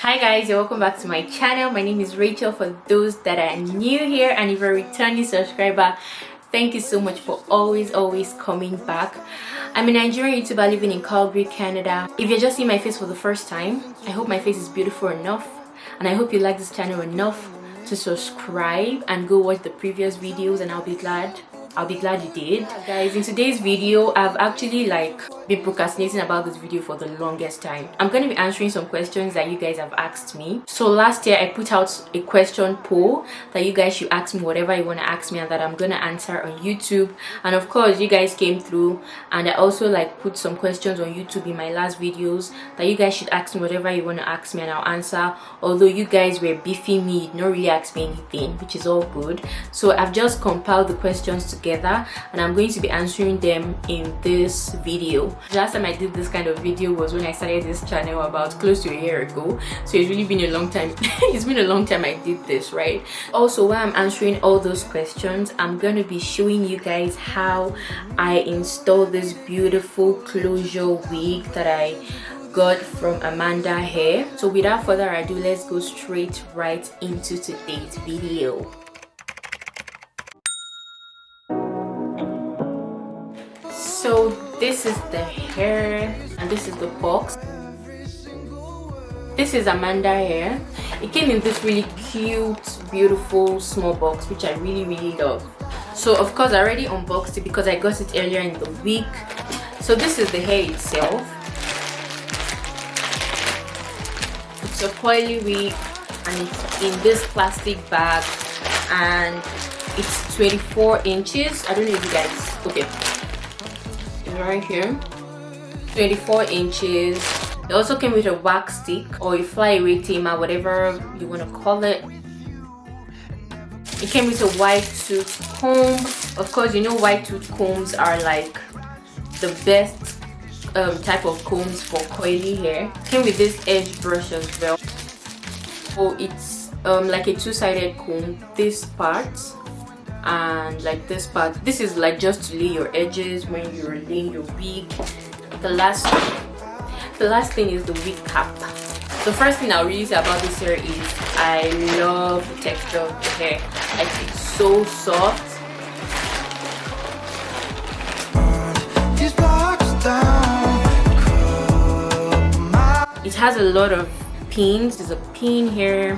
Hi guys, and welcome back to my channel. My name is Rachel for those that are new here, and if you're a returning subscriber, thank you so much for always coming back. I'm a Nigerian YouTuber living in Calgary, Canada. If you're just seeing my face for the first time, I hope my face is beautiful enough, and I hope you like this channel enough to subscribe and go watch the previous videos, and I'll be glad you did. Guys, in today's video, I've actually been procrastinating about this video for the longest time. I'm going to be answering some questions that you guys have asked me. So last year I put out a question poll that you guys should ask me whatever you want to ask me, and that I'm going to answer on YouTube. And of course you guys came through, and I also put some questions on YouTube in my last videos that you guys should ask me whatever you want to ask me, and I'll answer. Although you guys were beefing me, you did not really ask me anything, which is all good. So I've just compiled the questions together, and I'm going to be answering them in this video. The last time I did this kind of video was when I started this channel about close to a year ago, so it's really been a long time. It's been a long time I did this, right? Also, while I'm answering all those questions, I'm going to be showing you guys how I installed this beautiful closure wig that I got from Amanda Hair. So without further ado, let's go straight right into today's video. So this is the hair, and this is the box. This is Amanda Hair. It came in this really cute, beautiful small box, which I really love. So of course I already unboxed it because I got it earlier in the week. So this is the hair itself. It's a coily wig, and it's in this plastic bag, and it's 24 inches. I don't know if you guys, okay, right here, 24 inches. It also came with a wax stick or a flyaway tamer, whatever you want to call it. It came with a white tooth comb. Of course, you know white tooth combs are the best type of combs for coily hair. It came with this edge brush as well. So it's like a two-sided comb. This part and this part, this is just to lay your edges when you're laying your wig. The last thing is the wig cap. The first thing I'll really say about this hair is I love the texture of the hair. It's so soft. It has a lot of pins. There's a pin here,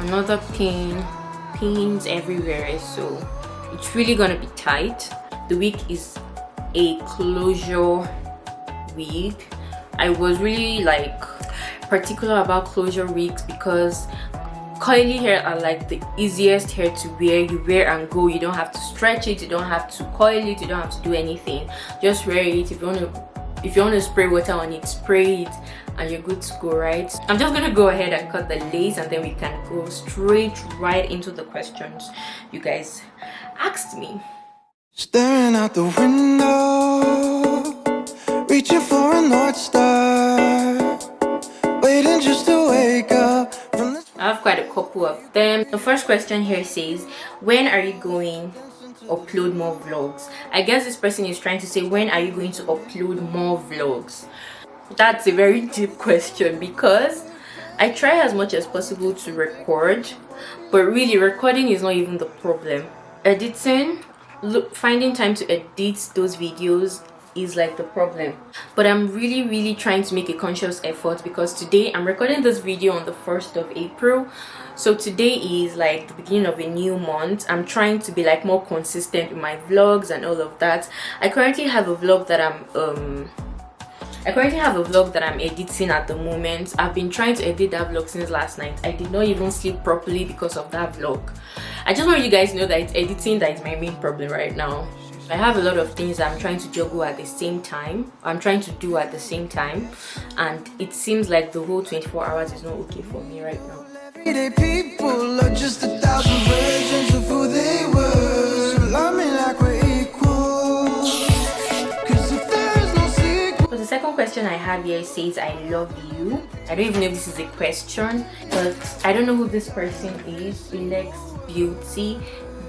another pin, pins everywhere, so it's really gonna be tight. The wig is a closure wig. I was really particular about closure wigs because coily hair are the easiest hair to wear. You wear and go. You don't have to stretch it, you don't have to coil it, you don't have to do anything. Just wear it. If you want to spray water on it, spray it, and you're good to go, right? I'm just gonna go ahead and cut the lace, and then we can go straight right into the questions you guys asked me. Staring out the window, reaching for a North Star, waiting just to wake up from this. I have quite a couple of them. The first question here says, when are you going to upload more vlogs? I guess this person is trying to say, when are you going to upload more vlogs? That's a very deep question because I try as much as possible to record, but really recording is not even the problem. Editing, finding time to edit those videos is the problem. But I'm really trying to make a conscious effort because today I'm recording this video on the 1st of April. So today is the beginning of a new month. I'm trying to be more consistent with my vlogs and all of that. I currently have a vlog that I'm editing at the moment. I've been trying to edit that vlog since last night. I did not even sleep properly because of that vlog. I just want you guys to know that it's editing that is my main problem right now. I have a lot of things I'm trying to juggle at the same time. I'm trying to do at the same time, and it seems like the whole 24 hours is not okay for me right now. Everyday people are just 1,000 versions of who they were. So love me like we're equal, 'cause if there's no secret. So the second question I have here says, I love you. I don't even know if this is a question, but I don't know who this person is. Alex Beauty,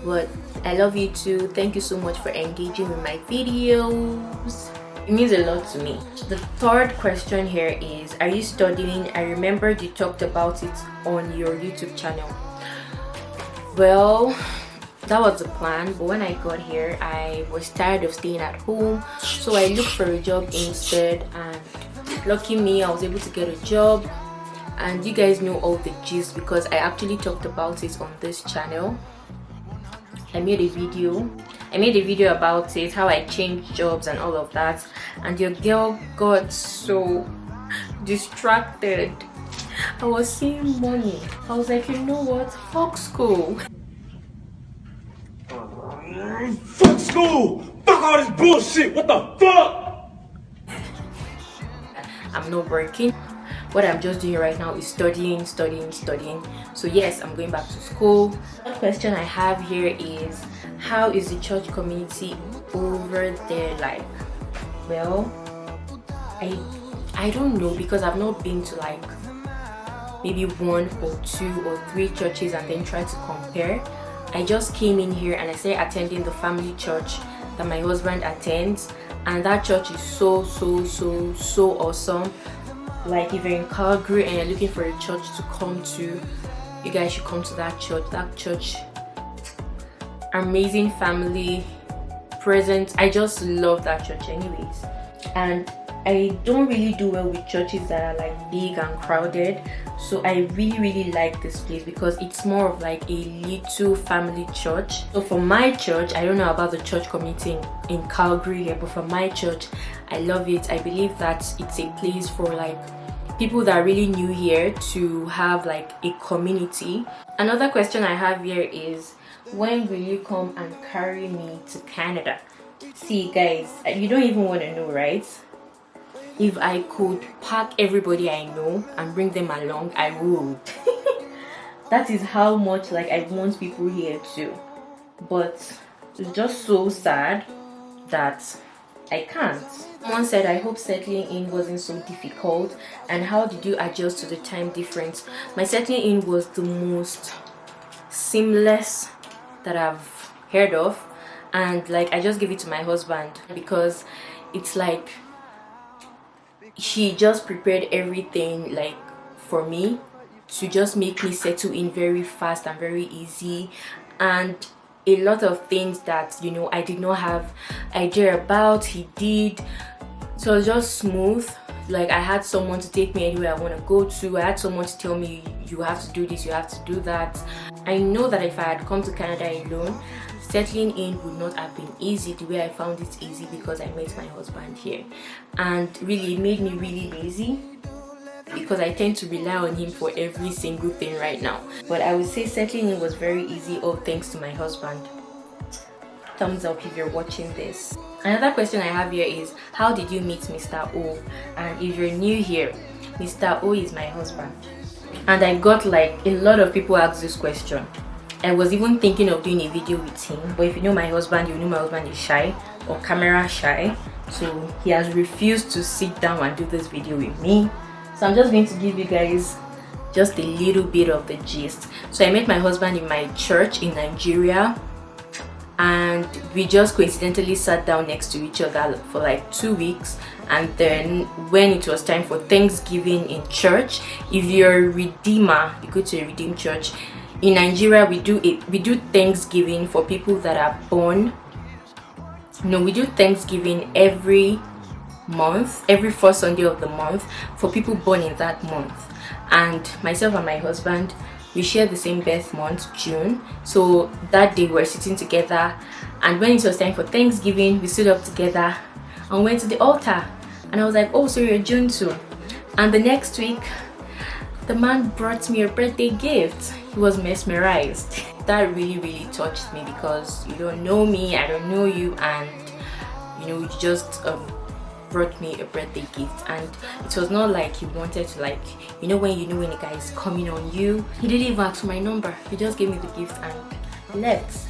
but I love you too. Thank you so much for engaging with my videos. It means a lot to me. The third question here is, are you studying? I remembered you talked about it on your YouTube channel. Well, that was the plan, but when I got here I was tired of staying at home, so I looked for a job instead, and lucky me, I was able to get a job. And you guys know all the gist because I actually talked about it on this channel. I made a video about it, how I changed jobs and all of that, and your girl got so distracted. I was seeing money. I was like, you know what, fuck school. Fuck school! Fuck all this bullshit! What the fuck? I'm not working. What I'm just doing right now is studying. So yes, I'm going back to school. The question I have here is, how is the church community over there like? Well, I don't know, because I've not been to like maybe 1 or 2 or 3 churches and then try to compare. I just came in here and I started attending the family church that my husband attends, and that church is so awesome. Like, if you're in Calgary and you're looking for a church to come to, you guys should come to that church. That church, amazing family present. I just love that church anyways. And I don't really do well with churches that are like big and crowded, so I really like this place because it's more of like a little family church. So for my church, I don't know about the church community in Calgary here, but for my church, I love it. I believe that it's a place for like people that are really new here to have like a community. Another question I have here is, when will you come and carry me to Canada? See guys, you don't even want to know, right? If I could pack everybody I know and bring them along, I would. That is how much like I want people here too. But it's just so sad that I can't. Someone said, I hope settling in wasn't so difficult, and how did you adjust to the time difference? My settling in was the most seamless that I've heard of, and like I just give it to my husband because it's like he just prepared everything like for me to just make me settle in very fast and very easy, and a lot of things that, you know, I did not have idea about, he did. So it was just smooth. Like, I had someone to take me anywhere I want to go to. I had someone to tell me, you have to do this, you have to do that. I know that if I had come to Canada alone, settling in would not have been easy the way I found it easy, because I met my husband here. And really, it made me really lazy because I tend to rely on him for every single thing right now. But I would say settling in was very easy, all thanks to my husband. Thumbs up if you're watching this. Another question I have here is, how did you meet Mr. O? And if you're new here, Mr. O is my husband. And I got like a lot of people ask this question. I was even thinking of doing a video with him, but if you know my husband, you know my husband is shy, or camera shy, so he has refused to sit down and do this video with me. So I'm just going to give you guys just a little bit of the gist. So I met my husband in my church in Nigeria, and we just coincidentally sat down next to each other for like 2 weeks. And then when it was time for Thanksgiving in church, if you're a Redeemer, you go to a Redeemed church. In Nigeria, we do Thanksgiving for people that are born. No, we do Thanksgiving every month, every first Sunday of the month, for people born in that month. And myself and my husband, we share the same birth month, June. So that day we're sitting together, and when it was time for Thanksgiving, we stood up together and went to the altar. And I was like, oh, so you're June too? And the next week, the man brought me a birthday gift. He was mesmerized. That really touched me, because you don't know me, I don't know you, and you know, you just brought me a birthday gift. And it was not like he wanted to, like, you know when a guy is coming on you. He didn't even ask for my number, he just gave me the gift and left.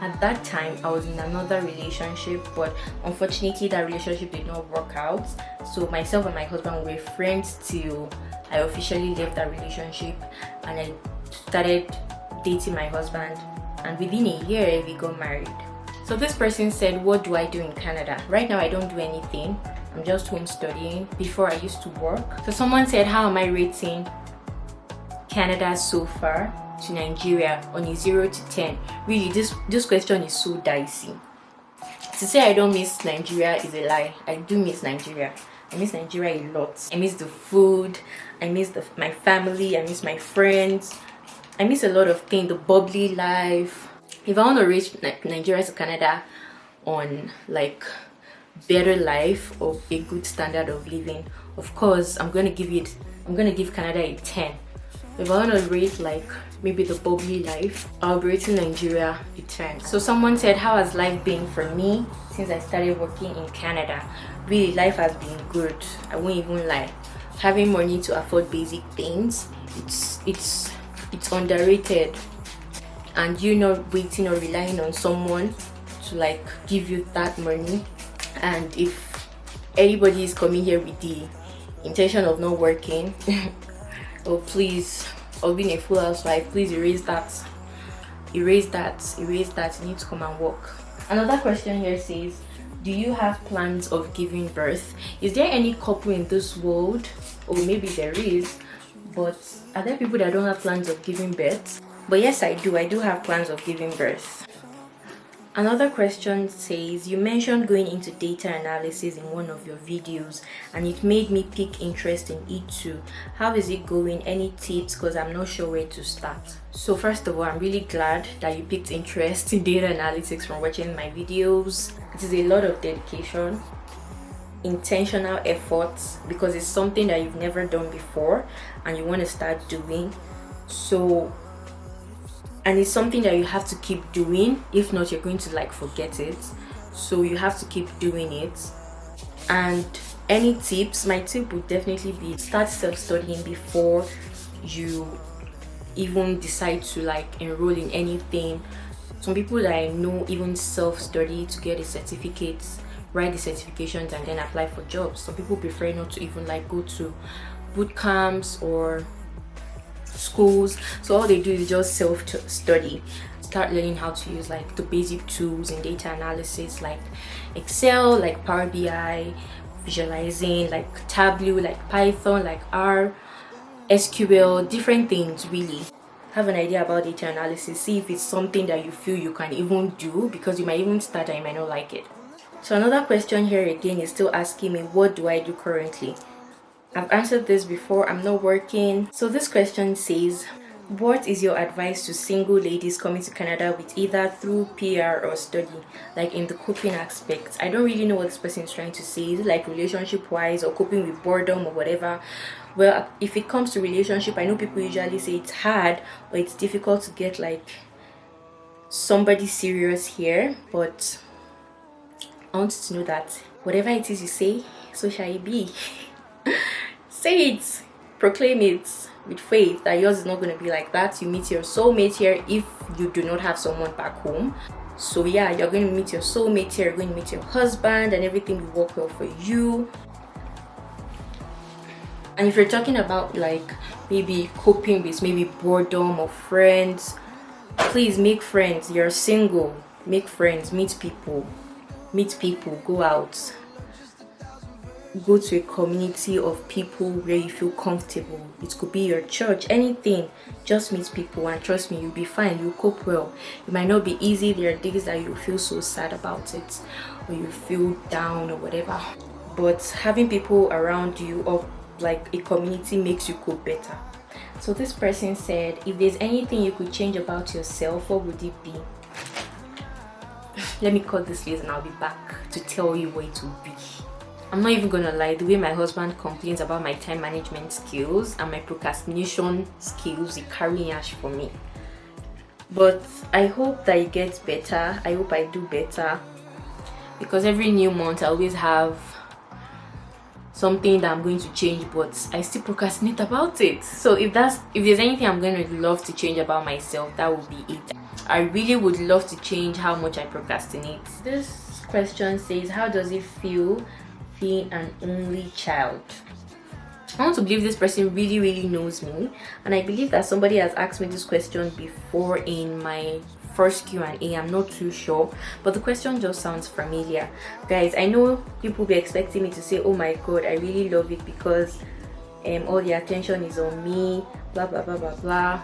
At that time I was in another relationship, but unfortunately that relationship did not work out. So myself and my husband were friends till I officially left that relationship and I started dating my husband, and within a year we got married. So So this person said, what do I do in Canada? Right now I don't do anything. I'm just home studying. Before I used to work. So someone said, how am I rating Canada so far to Nigeria on a 0 to 10? Really, this question is so dicey. To say I don't miss Nigeria is a lie. I do miss Nigeria. I miss Nigeria a lot. I miss the food. I miss my family. I miss my friends. I miss a lot of things. The bubbly life. If I want to reach Nigeria to Canada on like better life or a good standard of living, of course I'm gonna give Canada a 10. If I want to rate like maybe the bubbly life, I'll be rating Nigeria a 10. So someone said, how has life been for me since I started working in Canada? Really, life has been good. I won't even lie. Having money to afford basic things, it's underrated. And you're not waiting or relying on someone to like give you that money. And if anybody is coming here with the intention of not working, oh please, or being a full housewife, please erase that. You need to come and work. Another question here says, do you have plans of giving birth? Is there any couple in this world, or maybe there is, but are there people that don't have plans of giving birth? But yes, I do have plans of giving birth. Another question says, you mentioned going into data analysis in one of your videos and it made me pick interest in it too. How is it going? Any tips? Because I'm not sure where to start. So first of all, I'm really glad that you picked interest in data analytics from watching my videos. It is a lot of dedication, intentional efforts, because it's something that you've never done before and you want to start doing. And it's something that you have to keep doing. If not, you're going to like forget it. So you have to keep doing it. And any tips? My tip would definitely be start self-studying before you even decide to like enroll in anything. Some people that I know even self-study to get a certificate, write the certifications and then apply for jobs. Some people prefer not to even like go to boot camps or schools, so all they do is just self-study, start learning how to use like the basic tools in data analysis like Excel, like Power BI, visualizing like Tableau, like Python, like R, SQL, different things. Really have an idea about data analysis, see if it's something that you feel you can even do, because you might even start and you might not like it. So another question here again is still asking me, what do I do currently? I've answered this before. I'm not working. So this question says, what is your advice to single ladies coming to Canada with either through PR or study, like in the coping aspect? I don't really know what this person is trying to say. Is it like relationship wise or coping with boredom or whatever? Well, if it comes to relationship, I know people usually say it's hard or it's difficult to get like somebody serious here, but I want you to know that whatever it is you say, so shall it be. Say it, proclaim it with faith that yours is not going to be like that. You meet your soulmate here if you do not have someone back home. So yeah, you're going to meet your soulmate here, you're going to meet your husband, and everything will work well for you. And if you're talking about like maybe coping with maybe boredom or friends, please make friends. You're single, make friends, meet people, go out. Go to a community of people where you feel comfortable. It could be your church, anything. Just meet people and trust me, you'll be fine. You'll cope well. It might not be easy. There are days that you feel so sad about it or you feel down or whatever. But having people around you or like a community makes you cope better. So this person said, if there's anything you could change about yourself, what would it be? Let me cut this list and I'll be back to tell you what it will be. I'm not even gonna lie, the way my husband complains about my time management skills and my procrastination skills, it carry ash for me. But I hope that it gets better. I hope I do better, because every new month I always have something that I'm going to change, but I still procrastinate about it. So if there's anything I'm going to love to change about myself, that would be it. I really would love to change how much I procrastinate. This question says, how does it feel being an only child? I want to believe this person really knows me, and I believe that somebody has asked me this question before in my first Q&A. I'm not too sure, but the question just sounds familiar. Guys, I know people be expecting me to say, oh my god, I really love it because all the attention is on me, blah blah blah blah blah.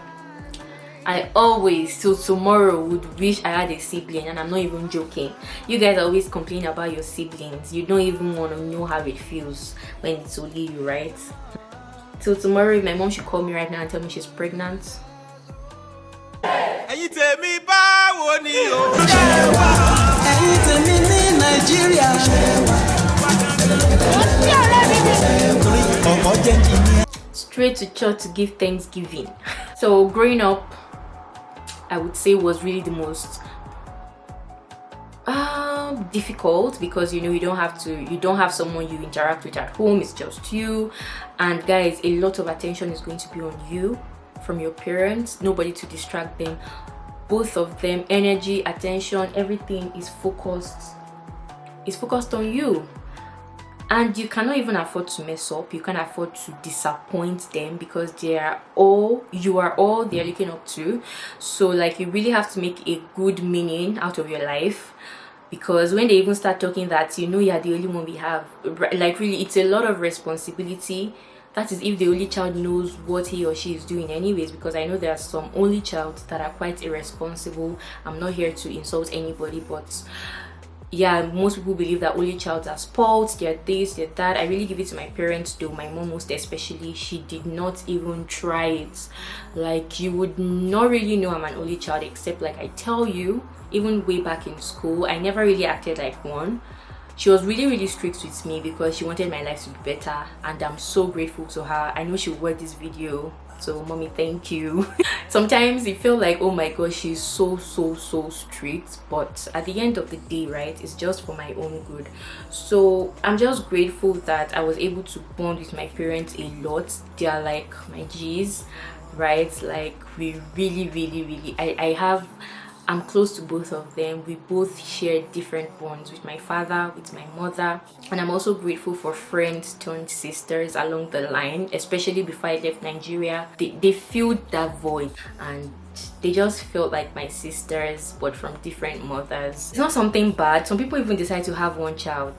I always, till tomorrow, would wish I had a sibling, and I'm not even joking. You guys always complain about your siblings. You don't even want to know how it feels when it's only you, right? Till tomorrow, if my mom should call me right now and tell me she's pregnant. Straight to church to give thanksgiving. So growing up, I would say, was really the most difficult, because you know you don't have someone you interact with at home. It's just you, and guys, a lot of attention is going to be on you from your parents. Nobody to distract them. Both of them, energy, attention, everything is focused on you, and you cannot even afford to mess up. You can't afford to disappoint them, because you are all they're looking up to. So like, you really have to make a good meaning out of your life, because when they even start talking that you know you're the only one we have, like really, it's a lot of responsibility. That is if the only child knows what he or she is doing anyways, because I know there are some only child that are quite irresponsible. I'm not here to insult anybody, but yeah, most people believe that only child are spoiled, they're this, they're that. I really give it to my parents though. My mom most especially, she did not even try it. Like, you would not really know I'm an only child, except like I tell you, even way back in school, I never really acted like one. She was really strict with me because she wanted my life to be better, and I'm so grateful to her. I know she'll watch this video, so mommy, thank you. Sometimes you feel like, oh my gosh, she's so strict, but at the end of the day, right, it's just for my own good. So I'm just grateful that I was able to bond with my parents a lot. They are like my G's, right? Like, we really I'm close to both of them. We both share different bonds with my father, with my mother, and I'm also grateful for friends turned sisters along the line, especially before I left Nigeria. They filled that void, and they just felt like my sisters, but from different mothers. It's not something bad. Some people even decide to have one child.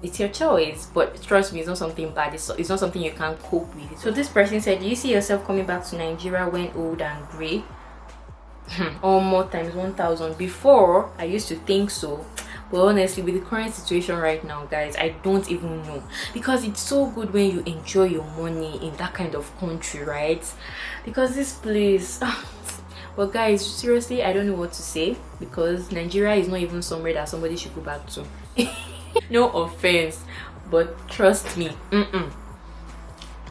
It's your choice, but trust me, it's not something bad. It's not something you can't cope with. So this person said, do you see yourself coming back to Nigeria when old and gray? Or more times 1,000. Before, I used to think so, but honestly, with the current situation right now, guys, I don't even know, because it's so good when you enjoy your money in that kind of country, right? Because this place, well guys, seriously, I don't know what to say, because Nigeria is not even somewhere that somebody should go back to. No offense, but trust me,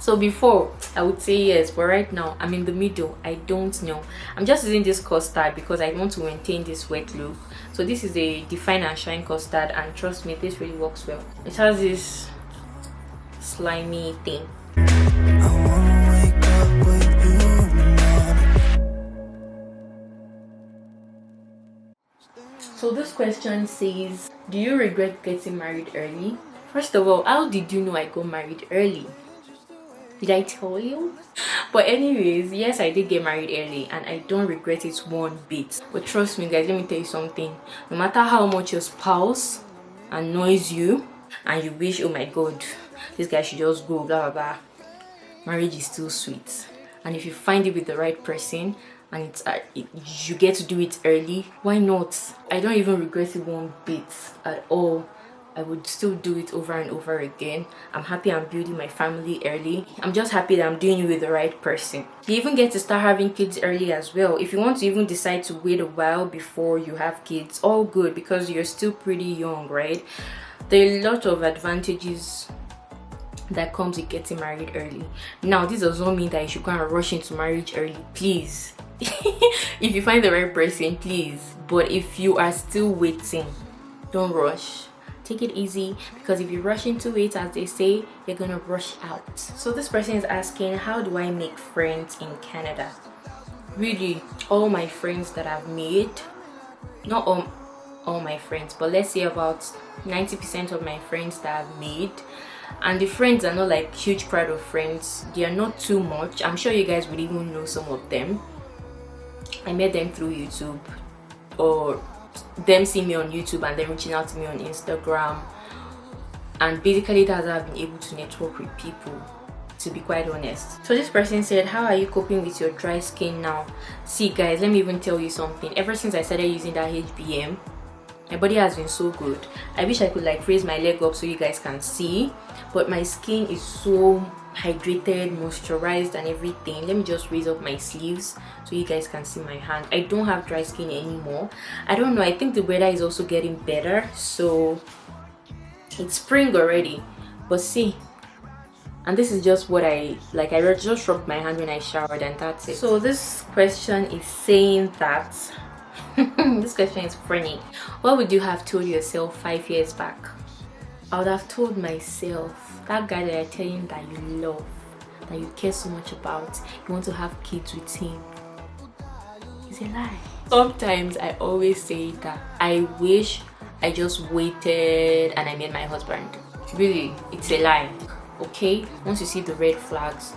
So before, I would say yes, but right now I'm in the middle. I don't know. I'm just using this custard because I want to maintain this wet look. So this is a Define and Shine custard, and trust me, this really works well. It has this slimy thing. So this question says, do you regret getting married early? First of all, how did you know I got married early? Did I tell you? But anyways, yes, I did get married early, and I don't regret it one bit. But trust me guys, let me tell you something. No matter how much your spouse annoys you and you wish, oh my god, this guy should just go, blah blah blah, marriage is still sweet. And if you find it with the right person, and you get to do it early, why not? I don't even regret it one bit at all. I would still do it over and over again. I'm happy I'm building my family early. I'm just happy that I'm doing it with the right person. You even get to start having kids early as well. If you want to even decide to wait a while before you have kids, all good, because you're still pretty young, right? There are a lot of advantages that comes with getting married early. Now, this does not mean that you should go and rush into marriage early, please. If you find the right person, please. But if you are still waiting, don't rush. Take it easy, because if you rush into it, as they say, you're gonna rush out. So this person is asking, how do I make friends in Canada? Really, all my friends that I've made, not all my friends, but let's say about 90% of my friends that I've made, and the friends are not like huge crowd of friends. They are not too much. I'm sure you guys would even know some of them. I met them through YouTube, or them seeing me on YouTube and then reaching out to me on Instagram, and basically that's how I've been able to network with people, to be quite honest. So this person said, how are you coping with your dry skin now? See guys, let me even tell you something. Ever since I started using that HBM, my body has been so good. I wish I could like raise my leg up so you guys can see, but my skin is so hydrated, moisturized and everything. Let me just raise up my sleeves so you guys can see my hand. I don't have dry skin anymore. I don't know, I think the weather is also getting better, so it's spring already, but see. And this is just what I like. I just rubbed my hand when I showered and that's it. So this question is saying that this question is funny. What would you have told yourself 5 years back? I would have told myself, that guy that you're telling that you love, that you care so much about, you want to have kids with him, it's a lie. Sometimes I always say that I wish I just waited and I met my husband. Really, it's a lie. Okay, once you see the red flags.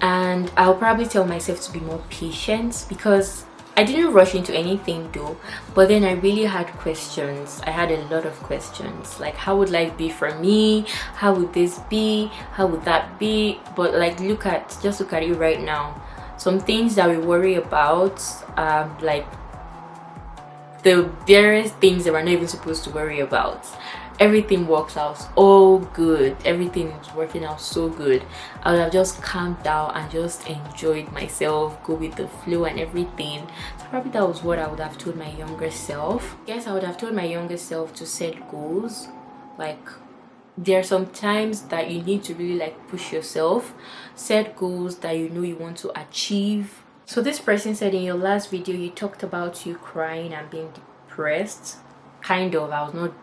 And I'll probably tell myself to be more patient, because I didn't rush into anything though, but then I really had questions. I had a lot of questions, like how would life be for me, how would this be, how would that be. But like just look at it right now. Some things that we worry about, like the various things that we're not even supposed to worry about, everything works out all good. Everything is working out so good. I would have just calmed down and just enjoyed myself, go with the flow and everything. So probably that was what I would have told my younger self. Yes, I would have told my younger self to set goals. Like, there are some times that you need to really like push yourself, set goals that you know you want to achieve. So this person said, in your last video you talked about you crying and being depressed. Kind of. I was not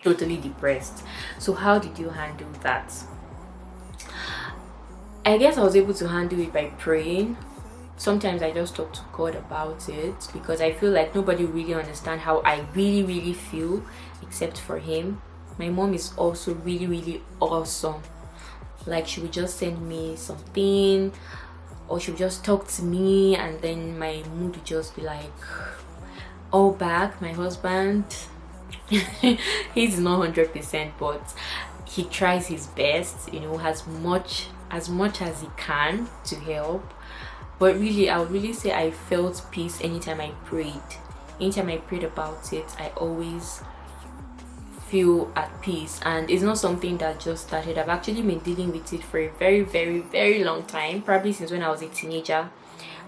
totally depressed. So how did you handle that? I guess I was able to handle it by praying. Sometimes I just talk to God about it, because I feel like nobody really understands how I really feel except for him. My mom is also really awesome. Like, she would just send me something, or she would just talk to me, and then my mood would just be like all back. My husband, he's not 100%, but he tries his best, you know, as much as he can to help. But really, I would really say I felt peace anytime I prayed. Anytime I prayed about it, I always feel at peace. And it's not something that just started. I've actually been dealing with it for a very long time, probably since when I was a teenager.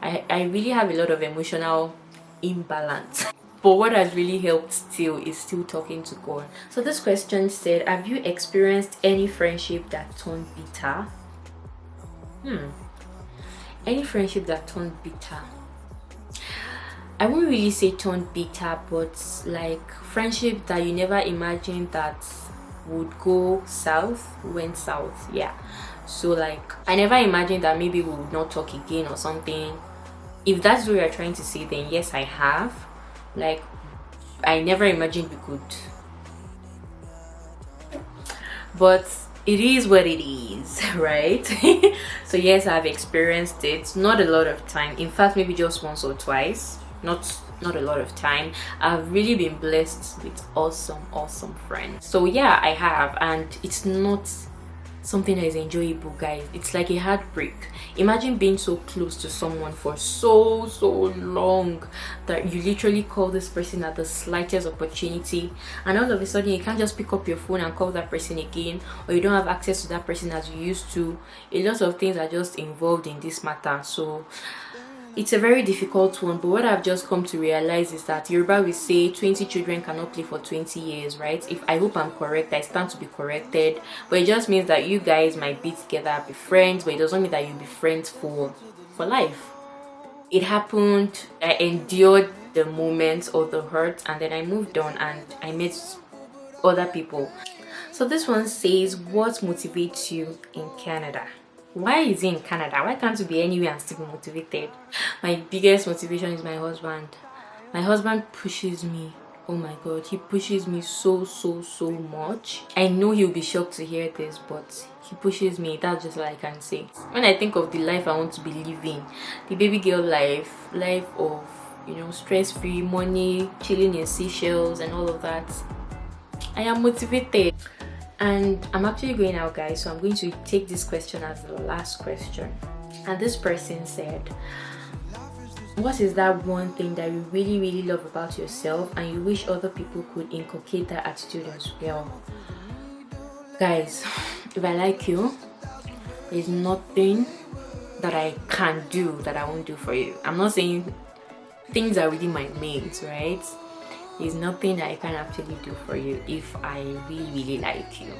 I really have a lot of emotional imbalance. But what has really helped is still talking to God. So this question said, have you experienced any friendship that turned bitter? Any friendship that turned bitter? I won't really say turned bitter, but like friendship that you never imagined that would go south, went south. Yeah. So like, I never imagined that maybe we would not talk again or something. If that's what you're trying to say, then yes, I have. Like, I never imagined we could, but it is what it is, right? So yes, I've experienced it. Not a lot of time, in fact maybe just once or twice. Not a lot of time. I've really been blessed with awesome friends. So yeah, I have, and it's not something that is enjoyable, guys. It's like a heartbreak. Imagine being so close to someone for so long that you literally call this person at the slightest opportunity, and all of a sudden you can't just pick up your phone and call that person again, or you don't have access to that person as you used to. A lot of things are just involved in this matter. So it's a very difficult one, but what I've just come to realize is that Yoruba will say 20 children cannot play for 20 years, right? If I hope I'm correct, I stand to be corrected, but it just means that you guys might be together, be friends, but it doesn't mean that you'll be friends for life. It happened, I endured the moment or the hurt, and then I moved on and I met other people. So this one says, what motivates you in Canada? Why is he in Canada? Why can't you be anywhere and still be motivated? My biggest motivation is my husband. My husband pushes me Oh my god, he pushes me so much. I know he'll be shocked to hear this, but he pushes me. That's just all I can say. When I think of the life I want to be living, the baby girl life of, you know, stress-free, money, chilling in seashells and all of that, I am motivated. And I'm actually going out, guys, so I'm going to take this question as the last question. And this person said, what is that one thing that you really love about yourself and you wish other people could inculcate that attitude as well? Guys, if I like you, there's nothing that I can do that I won't do for you. I'm not saying things are within my means, right? There's nothing that I can actually do for you if I really like you.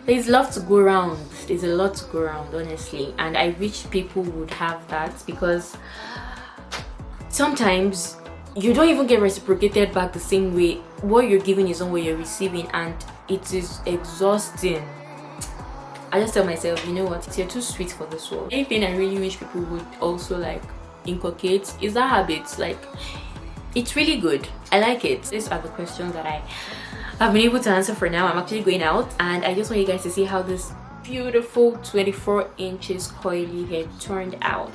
There's love to go around. There's a lot to go around, honestly, and I wish people would have that, because sometimes you don't even get reciprocated back the same way. What you're giving is not what you're receiving, and it is exhausting. I just tell myself, you know what, you're too sweet for this world. Anything I really wish people would also like inculcate is that habit. Like, it's really good. I like it. These are the questions that I've been able to answer for now. I'm actually going out, and I just want you guys to see how this beautiful 24 inches coily hair turned out.